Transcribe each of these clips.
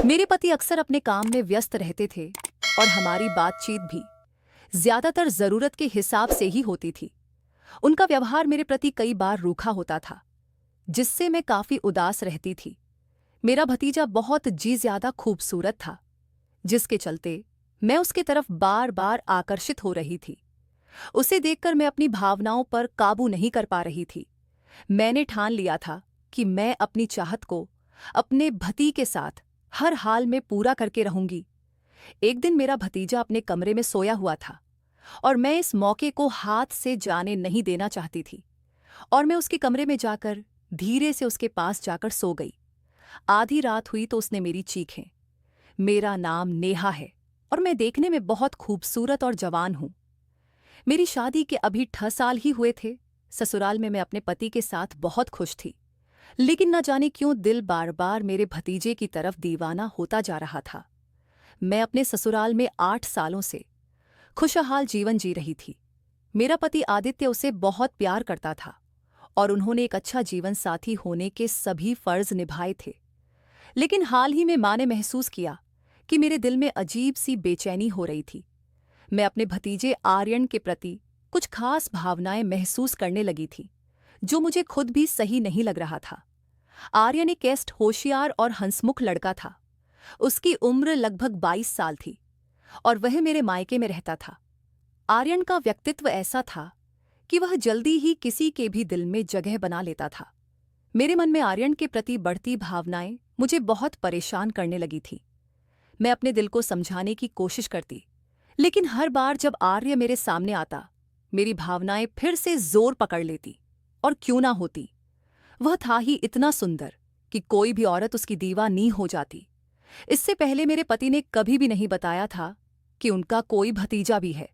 मेरे पति अक्सर अपने काम में व्यस्त रहते थे और हमारी बातचीत भी ज्यादातर जरूरत के हिसाब से ही होती थी। उनका व्यवहार मेरे प्रति कई बार रूखा होता था, जिससे मैं काफी उदास रहती थी। मेरा भतीजा बहुत ज्यादा खूबसूरत था, जिसके चलते मैं उसके तरफ बार बार आकर्षित हो रही थी। उसे देखकर मैं अपनी भावनाओं पर काबू नहीं कर पा रही थी। मैंने ठान लिया था कि मैं अपनी चाहत को अपने भती के साथ हर हाल में पूरा करके रहूंगी। एक दिन मेरा भतीजा अपने कमरे में सोया हुआ था और मैं इस मौके को हाथ से जाने नहीं देना चाहती थी, और मैं उसके कमरे में जाकर धीरे से उसके पास जाकर सो गई। आधी रात हुई तो उसने मेरी चीखें। मेरा नाम नेहा है और मैं देखने में बहुत खूबसूरत और जवान हूं। मेरी शादी के अभी 6 साल ही हुए थे। ससुराल में मैं अपने पति के साथ बहुत खुश थी, लेकिन न जाने क्यों दिल बार बार मेरे भतीजे की तरफ दीवाना होता जा रहा था। मैं अपने ससुराल में 8 सालों से खुशहाल जीवन जी रही थी। मेरा पति आदित्य उसे बहुत प्यार करता था और उन्होंने एक अच्छा जीवन साथी होने के सभी फर्ज निभाए थे। लेकिन हाल ही में मां ने महसूस किया कि मेरे दिल में अजीब सी बेचैनी हो रही थी। मैं अपने भतीजे आर्यन के प्रति कुछ खास भावनाएं महसूस करने लगी थी, जो मुझे खुद भी सही नहीं लग रहा था। आर्यन एक एस्ट होशियार और हंसमुख लड़का था। उसकी उम्र लगभग 22 साल थी और वह मेरे मायके में रहता था। आर्यन का व्यक्तित्व ऐसा था कि वह जल्दी ही किसी के भी दिल में जगह बना लेता था। मेरे मन में आर्यन के प्रति बढ़ती भावनाएं मुझे बहुत परेशान करने लगी थी। मैं अपने दिल को समझाने की कोशिश करती, लेकिन हर बार जब आर्य मेरे सामने आता, मेरी भावनाएं फिर से जोर पकड़ लेती। और क्यों ना होती, वह था ही इतना सुंदर कि कोई भी औरत उसकी दीवानी हो जाती। इससे पहले मेरे पति ने कभी भी नहीं बताया था कि उनका कोई भतीजा भी है।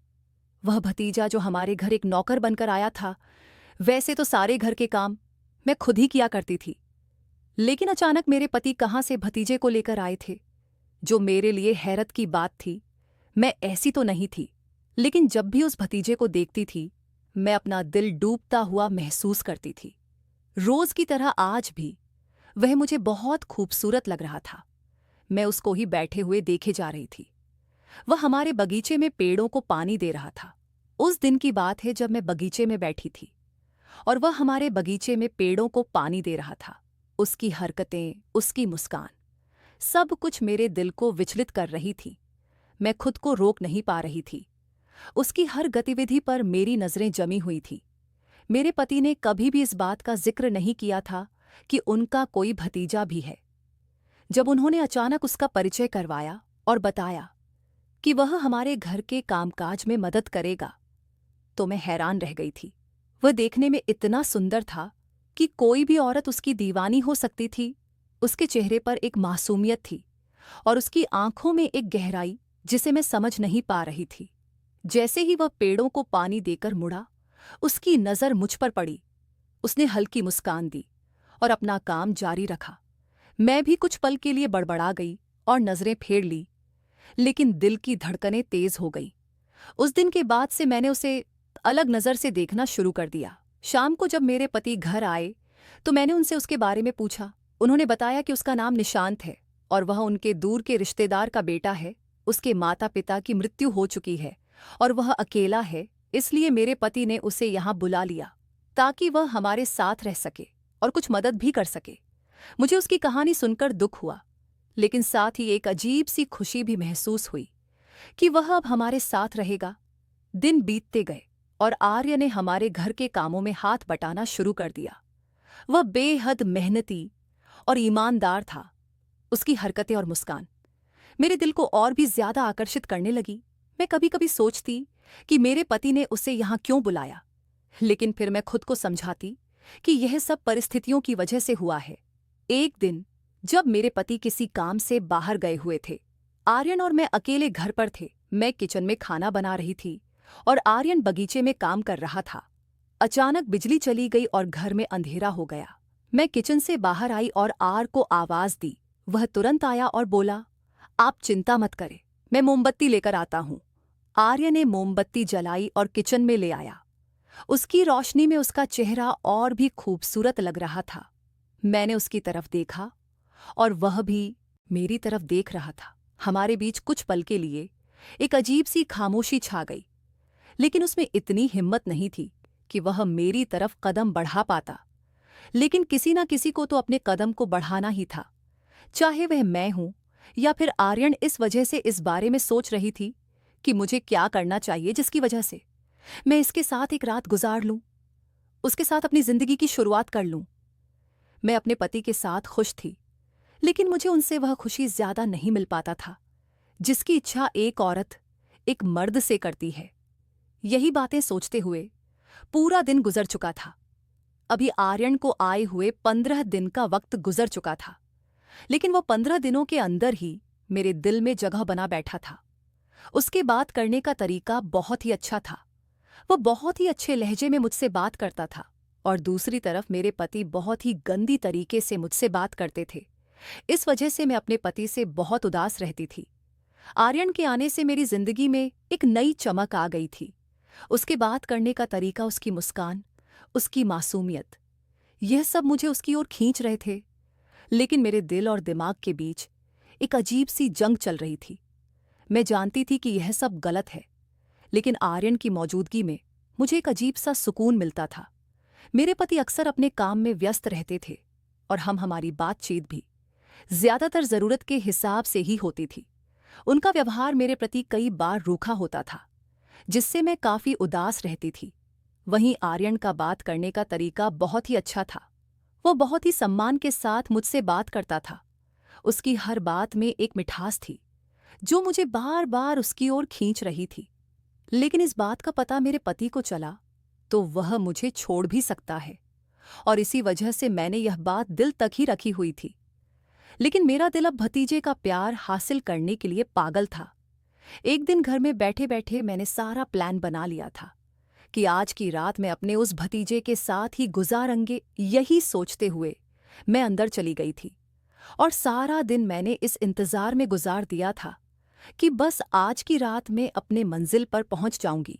वह भतीजा जो हमारे घर एक नौकर बनकर आया था। वैसे तो सारे घर के काम मैं खुद ही किया करती थी, लेकिन अचानक मेरे पति कहाँ से भतीजे को लेकर आए थे, जो मेरे लिए हैरत की बात थी। मैं ऐसी तो नहीं थी, लेकिन जब भी उस भतीजे को देखती थी, मैं अपना दिल डूबता हुआ महसूस करती थी। रोज की तरह आज भी वह मुझे बहुत खूबसूरत लग रहा था। मैं उसको ही बैठे हुए देखे जा रही थी। वह हमारे बगीचे में पेड़ों को पानी दे रहा था। उस दिन की बात है जब मैं बगीचे में बैठी थी और वह हमारे बगीचे में पेड़ों को पानी दे रहा था। उसकी हरकतें, उसकी मुस्कान, सब कुछ मेरे दिल को विचलित कर रही थी। मैं खुद को रोक नहीं पा रही थी। उसकी हर गतिविधि पर मेरी नजरें जमी हुई थी। मेरे पति ने कभी भी इस बात का जिक्र नहीं किया था कि उनका कोई भतीजा भी है। जब उन्होंने अचानक उसका परिचय करवाया और बताया कि वह हमारे घर के कामकाज में मदद करेगा, तो मैं हैरान रह गई थी। वह देखने में इतना सुंदर था कि कोई भी औरत उसकी दीवानी हो सकती थी। उसके चेहरे पर एक मासूमियत थी और उसकी आंखों में एक गहराई जिसे मैं समझ नहीं पा रही थी। जैसे ही वह पेड़ों को पानी देकर मुड़ा, उसकी नज़र मुझ पर पड़ी। उसने हल्की मुस्कान दी और अपना काम जारी रखा। मैं भी कुछ पल के लिए बड़बड़ा गई और नजरें फेर ली, लेकिन दिल की धड़कनें तेज हो गई। उस दिन के बाद से मैंने उसे अलग नजर से देखना शुरू कर दिया। शाम को जब मेरे पति घर आए तो मैंने उनसे उसके बारे में पूछा। उन्होंने बताया कि उसका नाम निशांत है और वह उनके दूर के रिश्तेदार का बेटा है। उसके माता पिता की मृत्यु हो चुकी है और वह अकेला है, इसलिए मेरे पति ने उसे यहाँ बुला लिया ताकि वह हमारे साथ रह सके और कुछ मदद भी कर सके। मुझे उसकी कहानी सुनकर दुख हुआ, लेकिन साथ ही एक अजीब सी खुशी भी महसूस हुई कि वह अब हमारे साथ रहेगा। दिन बीतते गए और आर्य ने हमारे घर के कामों में हाथ बटाना शुरू कर दिया। वह बेहद मेहनती और ईमानदार था। उसकी हरकतें और मुस्कान मेरे दिल को और भी ज्यादा आकर्षित करने लगी। मैं कभी कभी सोचती कि मेरे पति ने उसे यहाँ क्यों बुलाया, लेकिन फिर मैं खुद को समझाती कि यह सब परिस्थितियों की वजह से हुआ है। एक दिन जब मेरे पति किसी काम से बाहर गए हुए थे, आर्यन और मैं अकेले घर पर थे। मैं किचन में खाना बना रही थी और आर्यन बगीचे में काम कर रहा था। अचानक बिजली चली गई और घर में अंधेरा हो गया। मैं किचन से बाहर आई और आर को आवाज दी। वह तुरंत आया और बोला, आप चिंता मत करें, मैं मोमबत्ती लेकर आता हूं। आर्य ने मोमबत्ती जलाई और किचन में ले आया। उसकी रोशनी में उसका चेहरा और भी खूबसूरत लग रहा था। मैंने उसकी तरफ देखा और वह भी मेरी तरफ देख रहा था। हमारे बीच कुछ पल के लिए एक अजीब सी खामोशी छा गई, लेकिन उसमें इतनी हिम्मत नहीं थी कि वह मेरी तरफ कदम बढ़ा पाता। लेकिन किसी ना किसी को तो अपने कदम को बढ़ाना ही था, चाहे वह मैं हूं या फिर आर्यन। इस वजह से इस बारे में सोच रही थी कि मुझे क्या करना चाहिए जिसकी वजह से मैं इसके साथ एक रात गुजार लूं, उसके साथ अपनी जिंदगी की शुरुआत कर लूं। मैं अपने पति के साथ खुश थी, लेकिन मुझे उनसे वह खुशी ज्यादा नहीं मिल पाता था जिसकी इच्छा एक औरत एक मर्द से करती है। यही बातें सोचते हुए पूरा दिन गुजर चुका था। अभी आर्यन को आए हुए 15 दिन का वक्त गुजर चुका था, लेकिन वह 15 दिनों के अंदर ही मेरे दिल में जगह बना बैठा था। उसके बात करने का तरीका बहुत ही अच्छा था। वह बहुत ही अच्छे लहजे में मुझसे बात करता था, और दूसरी तरफ मेरे पति बहुत ही गंदी तरीके से मुझसे बात करते थे। इस वजह से मैं अपने पति से बहुत उदास रहती थी। आर्यन के आने से मेरी जिंदगी में एक नई चमक आ गई थी। उसके बात करने का तरीका, उसकी मुस्कान, उसकी मासूमियत, यह सब मुझे उसकी ओर खींच रहे थे। लेकिन मेरे दिल और दिमाग के बीच एक अजीब सी जंग चल रही थी। मैं जानती थी कि यह सब गलत है, लेकिन आर्यन की मौजूदगी में मुझे एक अजीब सा सुकून मिलता था। मेरे पति अक्सर अपने काम में व्यस्त रहते थे, और हमारी बातचीत भी ज्यादातर जरूरत के हिसाब से ही होती थी। उनका व्यवहार मेरे प्रति कई बार रूखा होता था, जिससे मैं काफी उदास रहती थी। वहीं आर्यन का बात करने का तरीका बहुत ही अच्छा था। वो बहुत ही सम्मान के साथ मुझसे बात करता था। उसकी हर बात में एक मिठास थी जो मुझे बार बार उसकी ओर खींच रही थी। लेकिन इस बात का पता मेरे पति को चला तो वह मुझे छोड़ भी सकता है, और इसी वजह से मैंने यह बात दिल तक ही रखी हुई थी। लेकिन मेरा दिल अब भतीजे का प्यार हासिल करने के लिए पागल था। एक दिन घर में बैठे बैठे मैंने सारा प्लान बना लिया था कि आज की रात मैं अपने उस भतीजे के साथ ही गुजारेंगे। यही सोचते हुए मैं अंदर चली गई थी, और सारा दिन मैंने इस इंतजार में गुजार दिया था कि बस आज की रात में अपने मंजिल पर पहुंच जाऊंगी।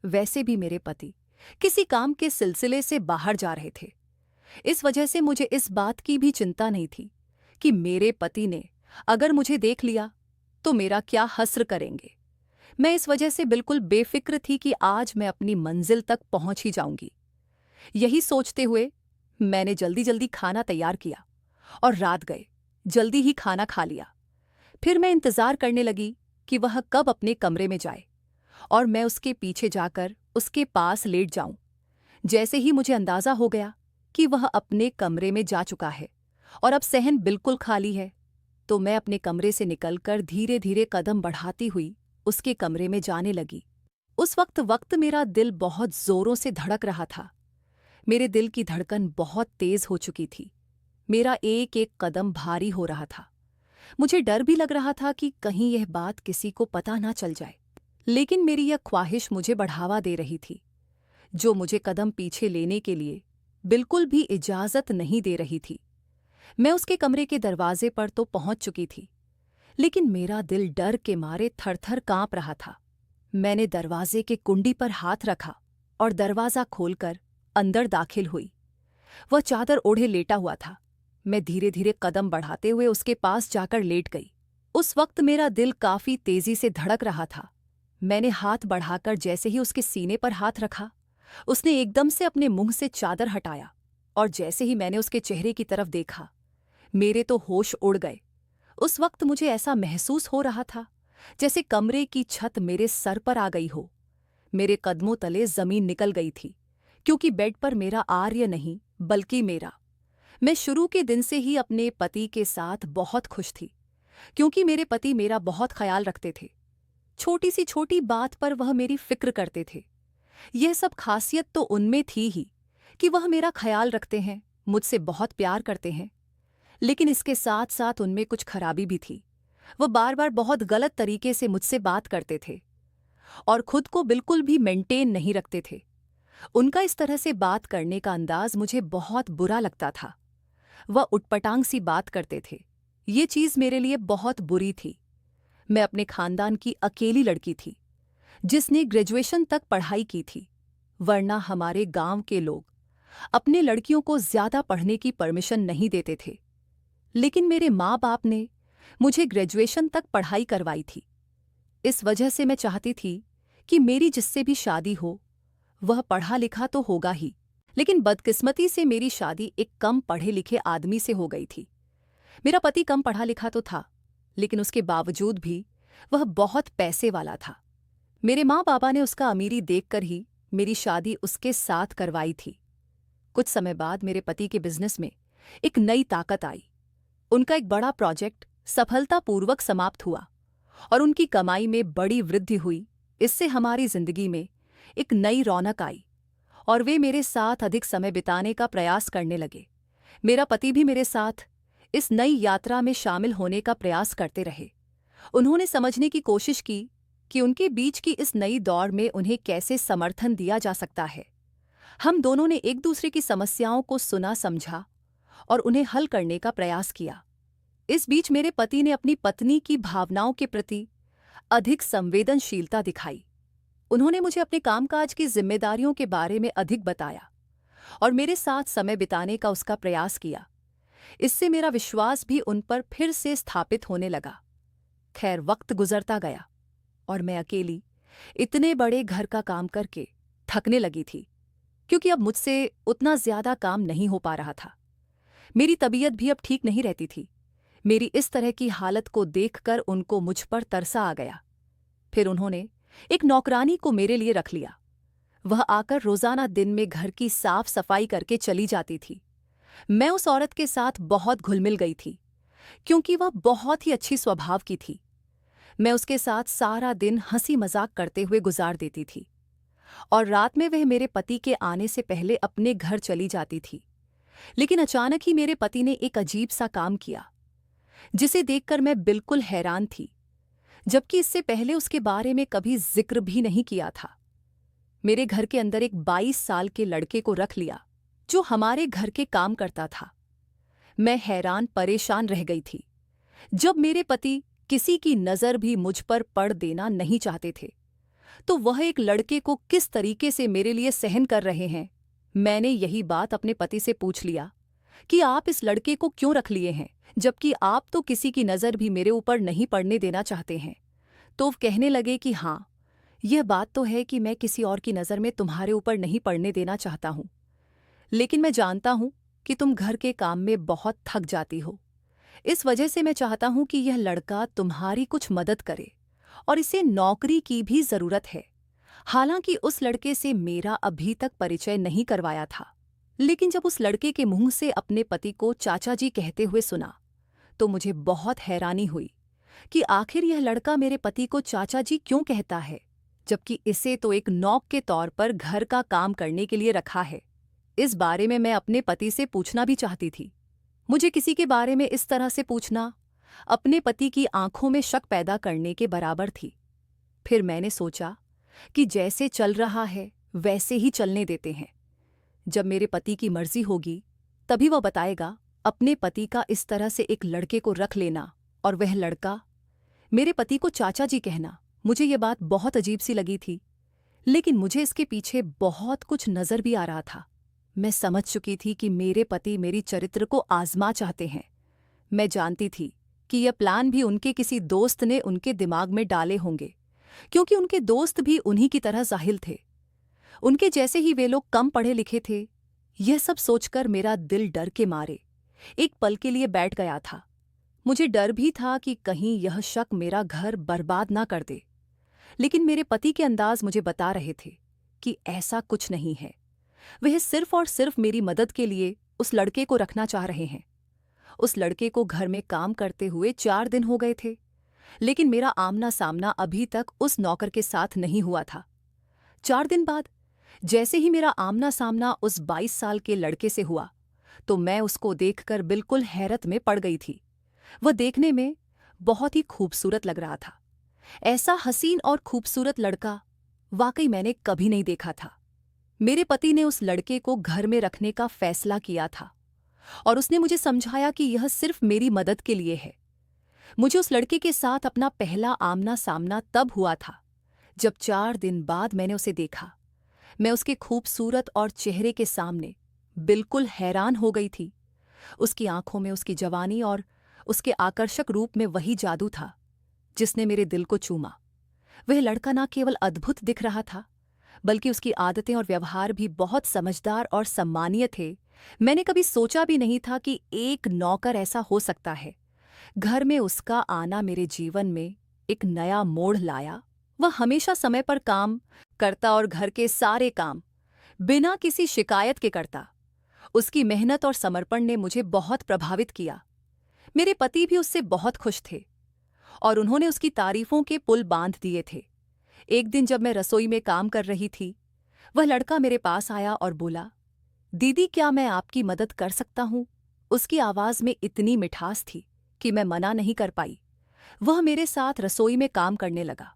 वैसे भी मेरे पति किसी काम के सिलसिले से बाहर जा रहे थे। इस वजह से मुझे इस बात की भी चिंता नहीं थी कि मेरे पति ने अगर मुझे देख लिया तो मेरा क्या हस्र करेंगे। मैं इस वजह से बिल्कुल बेफिक्र थी कि आज मैं अपनी मंजिल तक पहुंच ही जाऊंगी। यही सोचते हुए मैंने जल्दी जल्दी खाना तैयार किया और रात गए जल्दी ही खाना खा लिया। फिर मैं इंतजार करने लगी कि वह कब अपने कमरे में जाए और मैं उसके पीछे जाकर उसके पास लेट जाऊं। जैसे ही मुझे अंदाजा हो गया कि वह अपने कमरे में जा चुका है और अब सहन बिल्कुल खाली है, तो मैं अपने कमरे से निकलकर धीरे धीरे कदम बढ़ाती हुई उसके कमरे में जाने लगी। उस वक्त मेरा दिल बहुत जोरों से धड़क रहा था। मेरे दिल की धड़कन बहुत तेज हो चुकी थी। मेरा एक एक कदम भारी हो रहा था। मुझे डर भी लग रहा था कि कहीं यह बात किसी को पता ना चल जाए। लेकिन मेरी यह ख्वाहिश मुझे बढ़ावा दे रही थी, जो मुझे कदम पीछे लेने के लिए बिल्कुल भी इजाजत नहीं दे रही थी। मैं उसके कमरे के दरवाजे पर तो पहुंच चुकी थी, लेकिन मेरा दिल डर के मारे थरथर कांप रहा था। मैंने दरवाजे के कुंडी पर हाथ रखा और दरवाजा खोलकर अंदर दाखिल हुई। वह चादर ओढ़े लेटा हुआ था। मैं धीरे धीरे कदम बढ़ाते हुए उसके पास जाकर लेट गई। उस वक्त मेरा दिल काफी तेजी से धड़क रहा था। मैंने हाथ बढ़ाकर जैसे ही उसके सीने पर हाथ रखा, उसने एकदम से अपने मुंह से चादर हटाया, और जैसे ही मैंने उसके चेहरे की तरफ देखा, मेरे तो होश उड़ गए। उस वक्त मुझे ऐसा महसूस हो रहा था जैसे कमरे की छत मेरे सर पर आ गई हो। मेरे कदमों तले जमीन निकल गई थी, क्योंकि बेड पर मेरा आर्य नहीं बल्कि मेरा। मैं शुरू के दिन से ही अपने पति के साथ बहुत खुश थी, क्योंकि मेरे पति मेरा बहुत ख्याल रखते थे। छोटी सी छोटी बात पर वह मेरी फिक्र करते थे। यह सब खासियत तो उनमें थी ही कि वह मेरा ख्याल रखते हैं, मुझसे बहुत प्यार करते हैं। लेकिन इसके साथ साथ उनमें कुछ खराबी भी थी। वह बार बार बहुत गलत तरीके से मुझसे बात करते थे और खुद को बिल्कुल भी मेंटेन नहीं रखते थे। उनका इस तरह से बात करने का अंदाज मुझे बहुत बुरा लगता था। वह उटपटांग सी बात करते थे। ये चीज़ मेरे लिए बहुत बुरी थी। मैं अपने खानदान की अकेली लड़की थी जिसने ग्रेजुएशन तक पढ़ाई की थी, वरना हमारे गांव के लोग अपने लड़कियों को ज्यादा पढ़ने की परमिशन नहीं देते थे। लेकिन मेरे माँ बाप ने मुझे ग्रेजुएशन तक पढ़ाई करवाई थी। इस वजह से मैं चाहती थी कि मेरी जिससे भी शादी हो वह पढ़ा लिखा तो होगा ही, लेकिन बदकिस्मती से मेरी शादी एक कम पढ़े लिखे आदमी से हो गई थी। मेरा पति कम पढ़ा लिखा तो था, लेकिन उसके बावजूद भी वह बहुत पैसे वाला था। मेरे माँ बाबा ने उसका अमीरी देखकर ही मेरी शादी उसके साथ करवाई थी। कुछ समय बाद मेरे पति के बिजनेस में एक नई ताकत आई। उनका एक बड़ा प्रोजेक्ट सफलतापूर्वक समाप्त हुआ और उनकी कमाई में बड़ी वृद्धि हुई। इससे हमारी जिंदगी में एक नई रौनक आई और वे मेरे साथ अधिक समय बिताने का प्रयास करने लगे। मेरा पति भी मेरे साथ इस नई यात्रा में शामिल होने का प्रयास करते रहे। उन्होंने समझने की कोशिश की कि उनके बीच की इस नई दौड़ में उन्हें कैसे समर्थन दिया जा सकता है। हम दोनों ने एक दूसरे की समस्याओं को सुना समझा और उन्हें हल करने का प्रयास किया। इस बीच मेरे पति ने अपनी पत्नी की भावनाओं के प्रति अधिक संवेदनशीलता दिखाई। उन्होंने मुझे अपने कामकाज की जिम्मेदारियों के बारे में अधिक बताया और मेरे साथ समय बिताने का उसका प्रयास किया। इससे मेरा विश्वास भी उन पर फिर से स्थापित होने लगा। खैर, वक्त गुजरता गया और मैं अकेली इतने बड़े घर का काम करके थकने लगी थी, क्योंकि अब मुझसे उतना ज्यादा काम नहीं हो पा रहा था। मेरी तबीयत भी अब ठीक नहीं रहती थी। मेरी इस तरह की हालत को देखकर उनको मुझ पर तरसा आ गया। फिर उन्होंने एक नौकरानी को मेरे लिए रख लिया। वह आकर रोजाना दिन में घर की साफ सफाई करके चली जाती थी। मैं उस औरत के साथ बहुत घुल मिल गई थी, क्योंकि वह बहुत ही अच्छी स्वभाव की थी। मैं उसके साथ सारा दिन हंसी मजाक करते हुए गुजार देती थी और रात में वह मेरे पति के आने से पहले अपने घर चली जाती थी। लेकिन अचानक ही मेरे पति ने एक अजीब सा काम किया, जिसे देखकर मैं बिल्कुल हैरान थी, जबकि इससे पहले उसके बारे में कभी जिक्र भी नहीं किया था। मेरे घर के अंदर एक 22 साल के लड़के को रख लिया, जो हमारे घर के काम करता था। मैं हैरान परेशान रह गई थी। जब मेरे पति किसी की नज़र भी मुझ पर पड़ देना नहीं चाहते थे, तो वह एक लड़के को किस तरीके से मेरे लिए सहन कर रहे हैं। मैंने यही बात अपने पति से पूछ लिया कि आप इस लड़के को क्यों रख लिए हैं, जबकि आप तो किसी की नज़र भी मेरे ऊपर नहीं पड़ने देना चाहते हैं। तो वो कहने लगे कि हाँ, यह बात तो है कि मैं किसी और की नज़र में तुम्हारे ऊपर नहीं पड़ने देना चाहता हूँ, लेकिन मैं जानता हूँ कि तुम घर के काम में बहुत थक जाती हो। इस वजह से मैं चाहता हूँ कि यह लड़का तुम्हारी कुछ मदद करे और इसे नौकरी की भी ज़रूरत है। हालांकि उस लड़के से मेरा अभी तक परिचय नहीं करवाया था, लेकिन जब उस लड़के के मुंह से अपने पति को चाचा जी कहते हुए सुना, तो मुझे बहुत हैरानी हुई कि आखिर यह लड़का मेरे पति को चाचा जी क्यों कहता है, जबकि इसे तो एक नौक के तौर पर घर का काम करने के लिए रखा है। इस बारे में मैं अपने पति से पूछना भी चाहती थी। मुझे किसी के बारे में इस तरह से पूछना अपने पति की आंखों में शक पैदा करने के बराबर थी। फिर मैंने सोचा कि जैसे चल रहा है वैसे ही चलने देते हैं। जब मेरे पति की मर्जी होगी तभी वह बताएगा। अपने पति का इस तरह से एक लड़के को रख लेना और वह लड़का मेरे पति को चाचा जी कहना, मुझे ये बात बहुत अजीब सी लगी थी, लेकिन मुझे इसके पीछे बहुत कुछ नजर भी आ रहा था। मैं समझ चुकी थी कि मेरे पति मेरी चरित्र को आजमा चाहते हैं। मैं जानती थी कि यह प्लान भी उनके किसी दोस्त ने उनके दिमाग में डाले होंगे, क्योंकि उनके दोस्त भी उन्हीं की तरह जाहिल थे। उनके जैसे ही वे लोग कम पढ़े लिखे थे। यह सब सोचकर मेरा दिल डर के मारे एक पल के लिए बैठ गया था। मुझे डर भी था कि कहीं यह शक मेरा घर बर्बाद ना कर दे, लेकिन मेरे पति के अंदाज मुझे बता रहे थे कि ऐसा कुछ नहीं है। वह सिर्फ और सिर्फ मेरी मदद के लिए उस लड़के को रखना चाह रहे हैं। उस लड़के को घर में काम करते हुए 4 दिन हो गए थे, लेकिन मेरा आमना सामना अभी तक उस नौकर के साथ नहीं हुआ था। 4 दिन बाद जैसे ही मेरा आमना सामना उस 22 साल के लड़के से हुआ, तो मैं उसको देखकर बिल्कुल हैरत में पड़ गई थी। वह देखने में बहुत ही खूबसूरत लग रहा था। ऐसा हसीन और खूबसूरत लड़का वाकई मैंने कभी नहीं देखा था। मेरे पति ने उस लड़के को घर में रखने का फैसला किया था और उसने मुझे समझाया कि यह सिर्फ मेरी मदद के लिए है। मुझे उस लड़के के साथ अपना पहला आमना सामना तब हुआ था जब 4 दिन बाद मैंने उसे देखा। मैं उसके खूबसूरत और चेहरे के सामने बिल्कुल हैरान हो गई थी। उसकी आंखों में उसकी जवानी और उसके आकर्षक रूप में वही जादू था जिसने मेरे दिल को चूमा। वह लड़का न केवल अद्भुत दिख रहा था, बल्कि उसकी आदतें और व्यवहार भी बहुत समझदार और सम्मानीय थे। मैंने कभी सोचा भी नहीं था कि एक नौकर ऐसा हो सकता है। घर में उसका आना मेरे जीवन में एक नया मोड़ लाया। वह हमेशा समय पर काम करता और घर के सारे काम बिना किसी शिकायत के करता। उसकी मेहनत और समर्पण ने मुझे बहुत प्रभावित किया। मेरे पति भी उससे बहुत खुश थे और उन्होंने उसकी तारीफों के पुल बांध दिए थे। एक दिन जब मैं रसोई में काम कर रही थी, वह लड़का मेरे पास आया और बोला, दीदी क्या मैं आपकी मदद कर सकता हूँ? उसकी आवाज में इतनी मिठास थी कि मैं मना नहीं कर पाई। वह मेरे साथ रसोई में काम करने लगा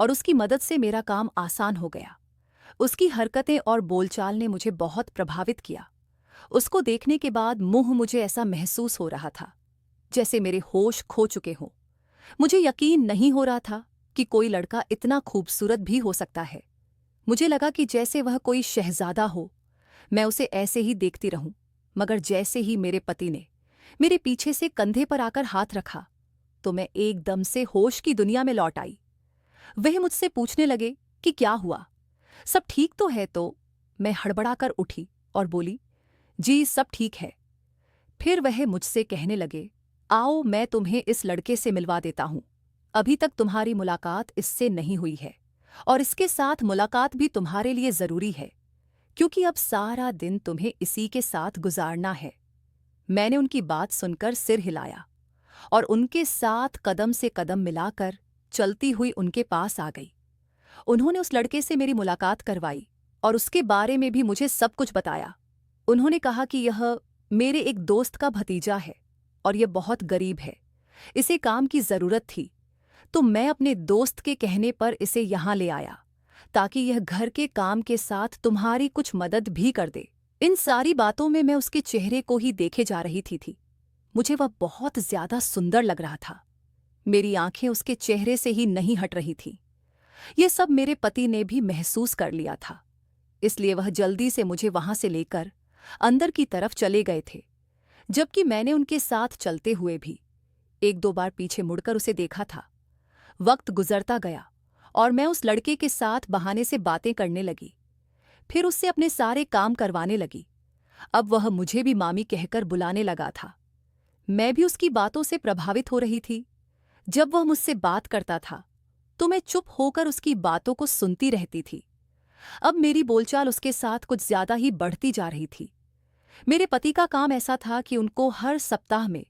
और उसकी मदद से मेरा काम आसान हो गया। उसकी हरकतें और बोलचाल ने मुझे बहुत प्रभावित किया। उसको देखने के बाद मुझे ऐसा महसूस हो रहा था जैसे मेरे होश खो चुके हों। मुझे यकीन नहीं हो रहा था कि कोई लड़का इतना खूबसूरत भी हो सकता है। मुझे लगा कि जैसे वह कोई शहजादा हो, मैं उसे ऐसे ही देखती रहूं। मगर जैसे ही मेरे पति ने मेरे पीछे से कंधे पर आकर हाथ रखा, तो मैं एकदम से होश की दुनिया में लौट आई। वह मुझसे पूछने लगे कि क्या हुआ, सब ठीक तो है? तो मैं हड़बड़ाकर उठी और बोली, जी सब ठीक है। फिर वह मुझसे कहने लगे, आओ मैं तुम्हें इस लड़के से मिलवा देता हूं। अभी तक तुम्हारी मुलाकात इससे नहीं हुई है और इसके साथ मुलाकात भी तुम्हारे लिए जरूरी है, क्योंकि अब सारा दिन तुम्हें इसी के साथ गुजारना है। मैंने उनकी बात सुनकर सिर हिलाया और उनके साथ कदम से कदम मिलाकर चलती हुई उनके पास आ गई। उन्होंने उस लड़के से मेरी मुलाकात करवाई और उसके बारे में भी मुझे सब कुछ बताया। उन्होंने कहा कि यह मेरे एक दोस्त का भतीजा है और यह बहुत गरीब है, इसे काम की जरूरत थी, तो मैं अपने दोस्त के कहने पर इसे यहाँ ले आया ताकि यह घर के काम के साथ तुम्हारी कुछ मदद भी कर दे। इन सारी बातों में मैं उसके चेहरे को ही देखे जा रही थी। मुझे वह बहुत ज्यादा सुंदर लग रहा था। मेरी आंखें उसके चेहरे से ही नहीं हट रही थी। ये सब मेरे पति ने भी महसूस कर लिया था, इसलिए वह जल्दी से मुझे वहां से लेकर अंदर की तरफ चले गए थे, जबकि मैंने उनके साथ चलते हुए भी एक दो बार पीछे मुड़कर उसे देखा था। वक्त गुजरता गया और मैं उस लड़के के साथ बहाने से बातें करने लगी, फिर उससे अपने सारे काम करवाने लगी। अब वह मुझे भी मामी कहकर बुलाने लगा था। मैं भी उसकी बातों से प्रभावित हो रही थी। जब वह मुझसे बात करता था तो मैं चुप होकर उसकी बातों को सुनती रहती थी। अब मेरी बोलचाल उसके साथ कुछ ज्यादा ही बढ़ती जा रही थी। मेरे पति का काम ऐसा था कि उनको हर सप्ताह में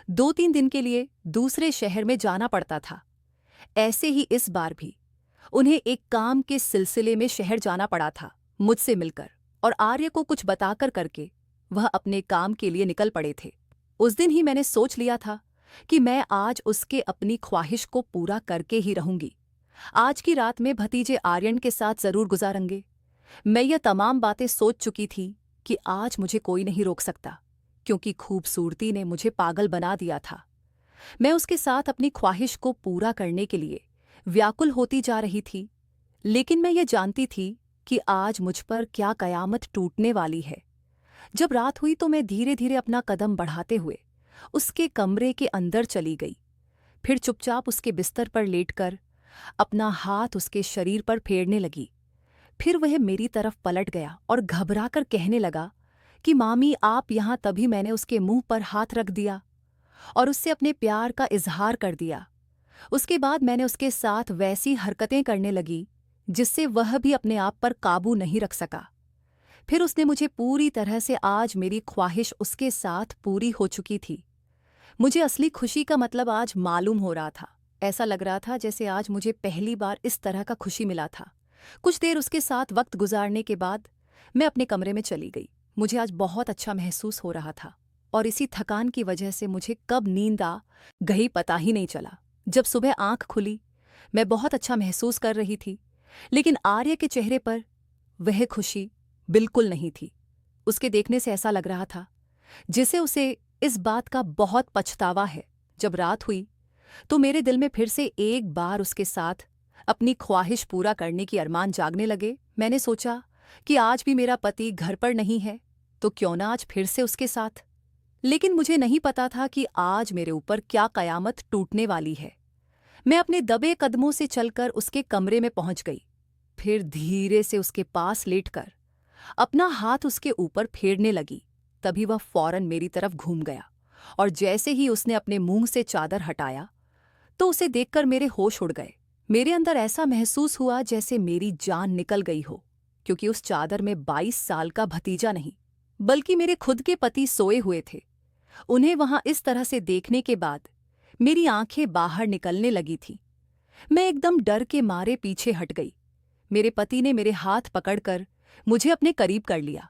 2-3 दिन के लिए दूसरे शहर में जाना पड़ता था। ऐसे ही इस बार भी उन्हें एक काम के सिलसिले में शहर जाना पड़ा था। मुझसे मिलकर और आर्य को कुछ बताकर करके वह अपने काम के लिए निकल पड़े थे। उस दिन ही मैंने सोच लिया था कि मैं आज उसके अपनी ख्वाहिश को पूरा करके ही रहूंगी। आज की रात में भतीजे आर्यन के साथ जरूर गुजारेंगे। मैं यह तमाम बातें सोच चुकी थी कि आज मुझे कोई नहीं रोक सकता, क्योंकि खूबसूरती ने मुझे पागल बना दिया था। मैं उसके साथ अपनी ख्वाहिश को पूरा करने के लिए व्याकुल होती जा रही थी, लेकिन मैं ये जानती थी कि आज मुझ पर क्या कयामत टूटने वाली है। जब रात हुई तो मैं धीरे धीरे अपना कदम बढ़ाते हुए उसके कमरे के अंदर चली गई। फिर चुपचाप उसके बिस्तर पर लेटकर अपना हाथ उसके शरीर पर फेरने लगी। फिर वह मेरी तरफ पलट गया और घबराकर कहने लगा कि मामी आप यहाँ। तभी मैंने उसके मुंह पर हाथ रख दिया और उससे अपने प्यार का इजहार कर दिया। उसके बाद मैंने उसके साथ वैसी हरकतें करने लगी जिससे वह भी अपने आप पर काबू नहीं रख सका। फिर उसने मुझे पूरी तरह से आज मेरी ख्वाहिश उसके साथ पूरी हो चुकी थी। मुझे असली खुशी का मतलब आज मालूम हो रहा था। ऐसा लग रहा था जैसे आज मुझे पहली बार इस तरह का खुशी मिला था। कुछ देर उसके साथ वक्त गुजारने के बाद मैं अपने कमरे में चली गई। मुझे आज बहुत अच्छा महसूस हो रहा था और इसी थकान की वजह से मुझे कब नींद आ गई पता ही नहीं चला। जब सुबह आंख खुली मैं बहुत अच्छा महसूस कर रही थी, लेकिन आर्य के चेहरे पर वह खुशी बिल्कुल नहीं थी। उसके देखने से ऐसा लग रहा था जिसे उसे इस बात का बहुत पछतावा है। जब रात हुई तो मेरे दिल में फिर से एक बार उसके साथ अपनी ख्वाहिश पूरा करने की अरमान जागने लगे। मैंने सोचा कि आज भी मेरा पति घर पर नहीं है, तो क्यों ना आज फिर से उसके साथ। लेकिन मुझे नहीं पता था कि आज मेरे ऊपर क्या कयामत टूटने वाली है। मैं अपने दबे कदमों से चलकर उसके कमरे में पहुंच गई। फिर धीरे से उसके पास लेटकर अपना हाथ उसके ऊपर फेरने लगी। तभी वह फौरन मेरी तरफ घूम गया और जैसे ही उसने अपने मुंह से चादर हटाया तो उसे देखकर मेरे होश उड़ गए। मेरे अंदर ऐसा महसूस हुआ जैसे मेरी जान निकल गई हो, क्योंकि उस चादर में 22 साल का भतीजा नहीं बल्कि मेरे खुद के पति सोए हुए थे। उन्हें वहां इस तरह से देखने के बाद मेरी आंखें बाहर निकलने लगी थीं। मैं एकदम डर के मारे पीछे हट गई। मेरे पति ने मेरे हाथ पकड़कर मुझे अपने करीब कर लिया।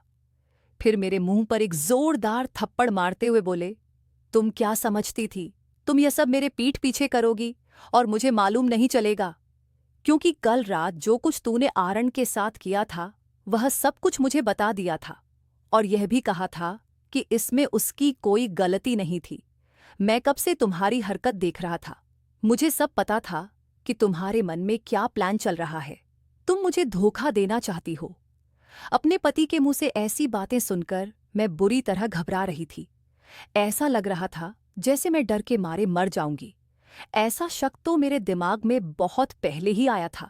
फिर मेरे मुंह पर एक जोरदार थप्पड़ मारते हुए बोले, तुम क्या समझती थी तुम यह सब मेरे पीठ पीछे करोगी और मुझे मालूम नहीं चलेगा? क्योंकि कल रात जो कुछ तूने आरण के साथ किया था वह सब कुछ मुझे बता दिया था और यह भी कहा था कि इसमें उसकी कोई गलती नहीं थी। मैं कब से तुम्हारी हरकत देख रहा था। मुझे सब पता था कि तुम्हारे मन में क्या प्लान चल रहा है। तुम मुझे धोखा देना चाहती हो। अपने पति के मुंह से ऐसी बातें सुनकर मैं बुरी तरह घबरा रही थी। ऐसा लग रहा था जैसे मैं डर के मारे मर जाऊंगी। ऐसा शक तो मेरे दिमाग में बहुत पहले ही आया था,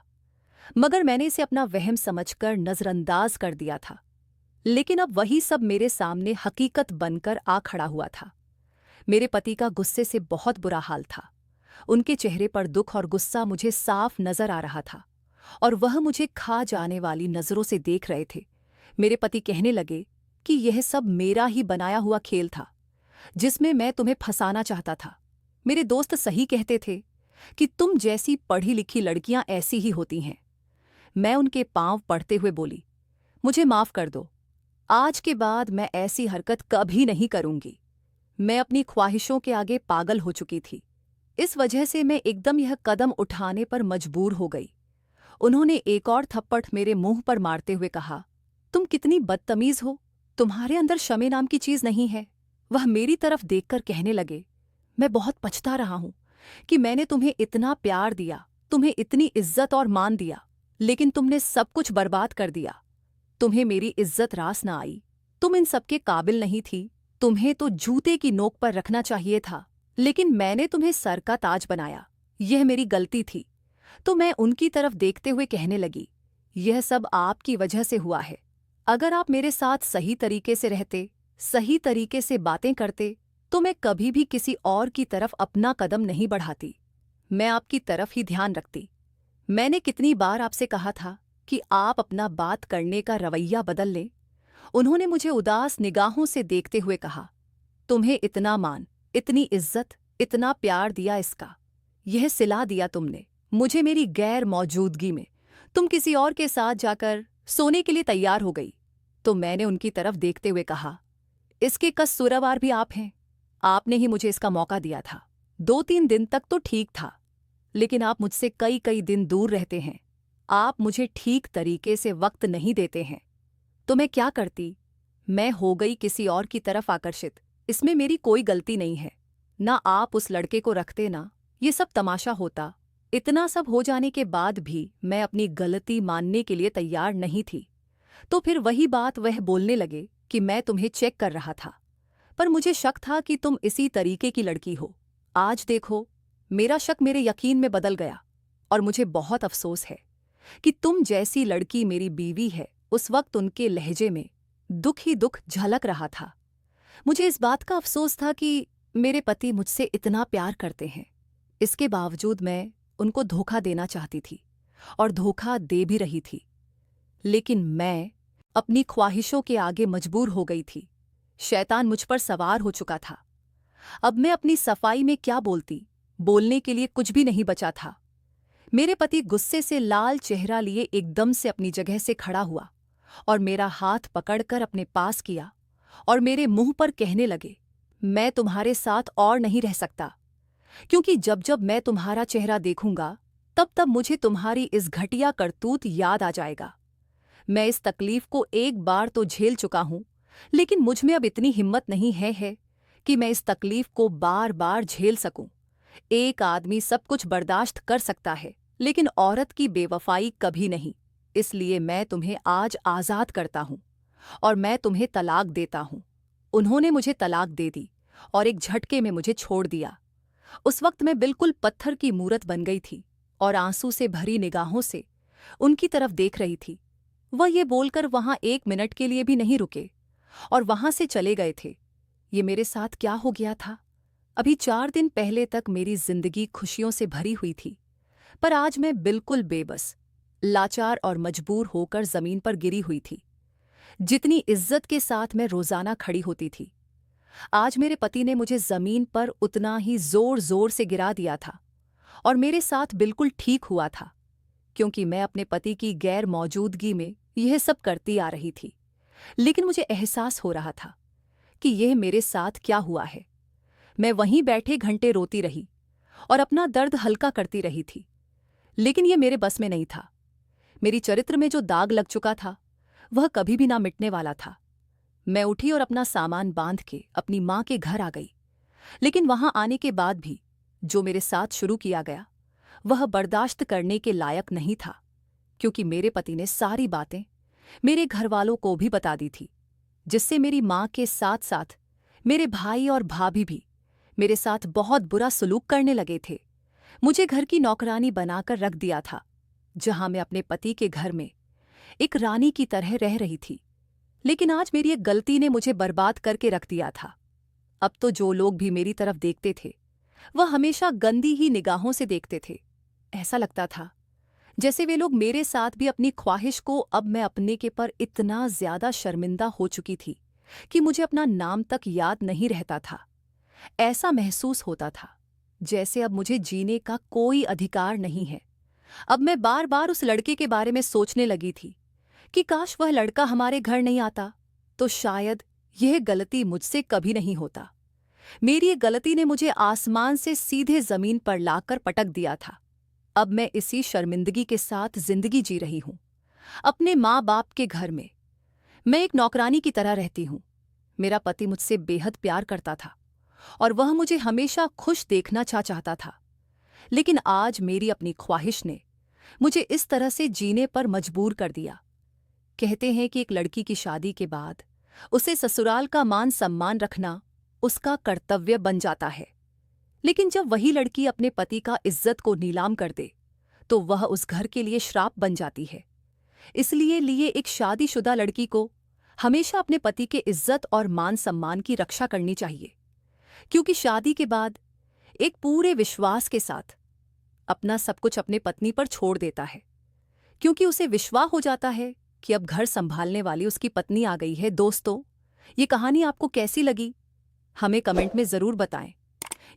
मगर मैंने इसे अपना वहम समझकर नजरअंदाज कर दिया था। लेकिन अब वही सब मेरे सामने हकीकत बनकर आ खड़ा हुआ था। मेरे पति का गुस्से से बहुत बुरा हाल था। उनके चेहरे पर दुख और गुस्सा मुझे साफ नजर आ रहा था और वह मुझे खा जाने वाली नजरों से देख रहे थे। मेरे पति कहने लगे कि यह सब मेरा ही बनाया हुआ खेल था जिसमें मैं तुम्हें फंसाना चाहता था। मेरे दोस्त सही कहते थे कि तुम जैसी पढ़ी लिखी लड़कियां ऐसी ही होती हैं। मैं उनके पांव पड़ते हुए बोली, मुझे माफ कर दो। आज के बाद मैं ऐसी हरकत कभी नहीं करूंगी। मैं अपनी ख्वाहिशों के आगे पागल हो चुकी थी। इस वजह से मैं एकदम यह कदम उठाने पर मजबूर हो गई। उन्होंने एक और थप्पड़ मेरे मुंह पर मारते हुए कहा, तुम कितनी बदतमीज हो। तुम्हारे अंदर शमे नाम की चीज नहीं है। वह मेरी तरफ देखकर कहने लगे, मैं बहुत पछता रहा हूं कि मैंने तुम्हें इतना प्यार दिया, तुम्हें इतनी इज्जत और मान दिया, लेकिन तुमने सब कुछ बर्बाद कर दिया। तुम्हें मेरी इज्जत रास न आई। तुम इन सबके काबिल नहीं थी। तुम्हें तो जूते की नोक पर रखना चाहिए था, लेकिन मैंने तुम्हें सर का ताज बनाया। यह मेरी गलती थी। तो मैं उनकी तरफ देखते हुए कहने लगी, यह सब आपकी वजह से हुआ है। अगर आप मेरे साथ सही तरीके से रहते, सही तरीके से बातें करते, तो मैं कभी भी किसी और की तरफ अपना कदम नहीं बढ़ाती। मैं आपकी तरफ ही ध्यान रखती। मैंने कितनी बार आपसे कहा था कि आप अपना बात करने का रवैया बदल लें। उन्होंने मुझे उदास निगाहों से देखते हुए कहा, तुम्हें इतना मान, इतनी इज्जत, इतना प्यार दिया, इसका यह सिला दिया तुमने मुझे मेरी गैर मौजूदगी में। तुम किसी और के साथ जाकर सोने के लिए तैयार हो गई। तो मैंने उनकी तरफ देखते हुए कहा, इसके कसूरवार भी आप हैं। आपने ही मुझे इसका मौका दिया था। 2-3 दिन तक तो ठीक था, लेकिन आप मुझसे कई कई दिन दूर रहते हैं। आप मुझे ठीक तरीके से वक्त नहीं देते हैं। तो मैं क्या करती? मैं हो गई किसी और की तरफ आकर्षित। इसमें मेरी कोई गलती नहीं है। ना आप उस लड़के को रखते, ना ये सब तमाशा होता। इतना सब हो जाने के बाद भी मैं अपनी गलती मानने के लिए तैयार नहीं थी। तो फिर वही बात वह बोलने लगे कि मैं तुम्हें चेक कर रहा था, पर मुझे शक था कि तुम इसी तरीके की लड़की हो। आज देखो, मेरा शक मेरे यकीन में बदल गया और मुझे बहुत अफसोस है कि तुम जैसी लड़की मेरी बीवी है। उस वक्त उनके लहजे में दुख ही दुख झलक रहा था। मुझे इस बात का अफसोस था कि मेरे पति मुझसे इतना प्यार करते हैं। इसके बावजूद मैं उनको धोखा देना चाहती थी और धोखा दे भी रही थी। लेकिन मैं अपनी ख्वाहिशों के आगे मजबूर हो गई थी। शैतान मुझ पर सवार हो चुका था। अब मैं अपनी सफाई में क्या बोलती? बोलने के लिए कुछ भी नहीं बचा था। मेरे पति गुस्से से लाल चेहरा लिए एकदम से अपनी जगह से खड़ा हुआ और मेरा हाथ पकड़कर अपने पास किया और मेरे मुंह पर कहने लगे, मैं तुम्हारे साथ और नहीं रह सकता, क्योंकि जब जब मैं तुम्हारा चेहरा देखूंगा तब तब मुझे तुम्हारी इस घटिया करतूत याद आ जाएगा। मैं इस तकलीफ को एक बार तो झेल चुका हूं, लेकिन मुझ में अब इतनी हिम्मत नहीं है कि मैं इस तकलीफ को बार बार झेल सकूं। एक आदमी सब कुछ बर्दाश्त कर सकता है, लेकिन औरत की बेवफाई कभी नहीं। इसलिए मैं तुम्हें आज आज़ाद करता हूं और मैं तुम्हें तलाक देता हूं। उन्होंने मुझे तलाक दे दी और एक झटके में मुझे छोड़ दिया। उस वक्त मैं बिल्कुल पत्थर की मूरत बन गई थी और आंसू से भरी निगाहों से उनकी तरफ देख रही थी। वह ये बोलकर वहां 1 मिनट के लिए भी नहीं रुके और वहां से चले गए थे। ये मेरे साथ क्या हो गया था? अभी 4 दिन पहले तक मेरी जिंदगी खुशियों से भरी हुई थी, पर आज मैं बिल्कुल बेबस, लाचार और मजबूर होकर जमीन पर गिरी हुई थी। जितनी इज्जत के साथ मैं रोजाना खड़ी होती थी, आज मेरे पति ने मुझे जमीन पर उतना ही जोर जोर से गिरा दिया था। और मेरे साथ बिल्कुल ठीक हुआ था, क्योंकि मैं अपने पति की गैर मौजूदगी में यह सब करती आ रही थी। लेकिन मुझे एहसास हो रहा था कि यह मेरे साथ क्या हुआ है। मैं वहीं बैठे घंटे रोती रही और अपना दर्द हल्का करती रही थी, लेकिन यह मेरे बस में नहीं था। मेरी चरित्र में जो दाग लग चुका था वह कभी भी ना मिटने वाला था। मैं उठी और अपना सामान बांध के अपनी माँ के घर आ गई। लेकिन वहां आने के बाद भी जो मेरे साथ शुरू किया गया वह बर्दाश्त करने के लायक नहीं था, क्योंकि मेरे पति ने सारी बातें मेरे घरवालों को भी बता दी थी, जिससे मेरी माँ के साथ साथ मेरे भाई और भाभी भी मेरे साथ बहुत बुरा सलूक करने लगे थे। मुझे घर की नौकरानी बनाकर रख दिया था, जहां मैं अपने पति के घर में एक रानी की तरह रह रही थी। लेकिन आज मेरी एक गलती ने मुझे बर्बाद करके रख दिया था। अब तो जो लोग भी मेरी तरफ देखते थे वह हमेशा गंदी ही निगाहों से देखते थे। ऐसा लगता था जैसे वे लोग मेरे साथ भी अपनी ख्वाहिश को अब मैं अपने के पर इतना ज्यादा शर्मिंदा हो चुकी थी कि मुझे अपना नाम तक याद नहीं रहता था। ऐसा महसूस होता था जैसे अब मुझे जीने का कोई अधिकार नहीं है। अब मैं बार बार उस लड़के के बारे में सोचने लगी थी कि काश वह लड़का हमारे घर नहीं आता तो शायद यह गलती मुझसे कभी नहीं होता। मेरी एक गलती ने मुझे आसमान से सीधे जमीन पर लाकर पटक दिया था। अब मैं इसी शर्मिंदगी के साथ जिंदगी जी रही हूं, अपने माँ बाप के घर में। मैं एक नौकरानी की तरह रहती हूं। मेरा पति मुझसे बेहद प्यार करता था और वह मुझे हमेशा खुश देखना चाहता था। लेकिन आज मेरी अपनी ख्वाहिश ने मुझे इस तरह से जीने पर मजबूर कर दिया। कहते हैं कि एक लड़की की शादी के बाद उसे ससुराल का मान सम्मान रखना उसका कर्तव्य बन जाता है। लेकिन जब वही लड़की अपने पति का इज्जत को नीलाम कर दे तो वह उस घर के लिए श्राप बन जाती है। इसलिए एक शादीशुदा लड़की को हमेशा अपने पति के इज्जत और मान सम्मान की रक्षा करनी चाहिए, क्योंकि शादी के बाद एक पूरे विश्वास के साथ अपना सब कुछ अपने पत्नी पर छोड़ देता है, क्योंकि उसे विश्वास हो जाता है कि अब घर संभालने वाली उसकी पत्नी आ गई है। दोस्तों, ये कहानी आपको कैसी लगी हमें कमेंट में ज़रूर बताएं।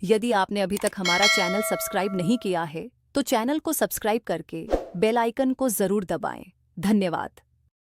यदि आपने अभी तक हमारा चैनल सब्सक्राइब नहीं किया है तो चैनल को सब्सक्राइब करके बेल आइकन को ज़रूर दबाएं। धन्यवाद।